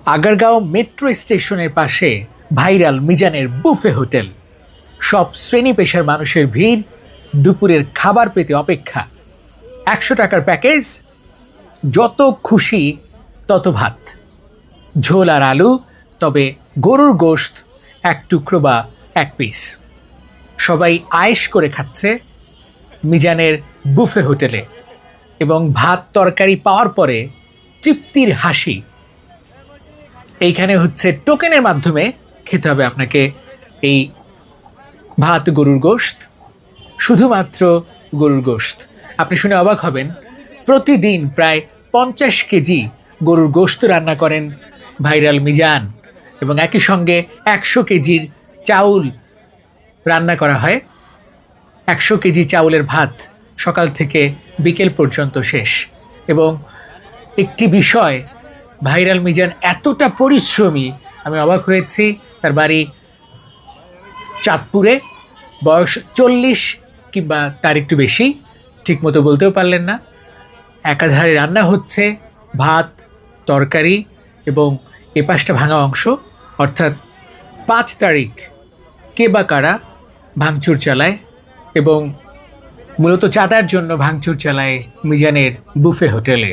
Agargaon metro স্টেশনের পাশে viral মিজানের বুফে হোটেল। সব শ্রেণী পেশার মানুষের ভিড়, দুপুরের খাবার পেতে অপেক্ষা। 100 টাকার প্যাকেজ, যত খুশি তত ভাত, ঝোল আর আলু, তবে গরুর গোশত 1 টুকরো বা 1 পিস। সবাই আয়েশ করে খাচ্ছে মিজানের বুফে হোটেলে, এবং ভাত তরকারি পাওয়ার পরে তৃপ্তির হাসি। এইখানে হচ্ছে টোকেনের মাধ্যমে খেতে হবে আপনাকে এই ভাত, গরুর গোশত, শুধুমাত্র গরুর গোশত। আপনি শুনে অবাক হবেন, প্রতিদিন প্রায় 50 কেজি গরুর গোশত রান্না করেন ভাইরাল মিজান, এবং একই সঙ্গে 100 কেজির চাউল রান্না করা হয়। 100 কেজি চাউলের ভাত সকাল থেকে বিকেল পর্যন্ত শেষ। এবং একটি বিষয়, ভাইরাল মিজান এতটা পরিশ্রমী, আমি অবাক হয়েছি। তার বাড়ি চাঁদপুরে, বয়স 40 কিংবা তার একটু বেশি, ঠিকমতো বলতেও পারলেন না। একাধারে রান্না হচ্ছে ভাত, তরকারি এবং এপাশটা ভাঙা অংশ, অর্থাৎ 5 তারিখ কে বা কারা ভাঙচুর চালায়, এবং মূলত চাঁদার জন্য ভাঙচুর চালায় মিজানের বুফে হোটেলে।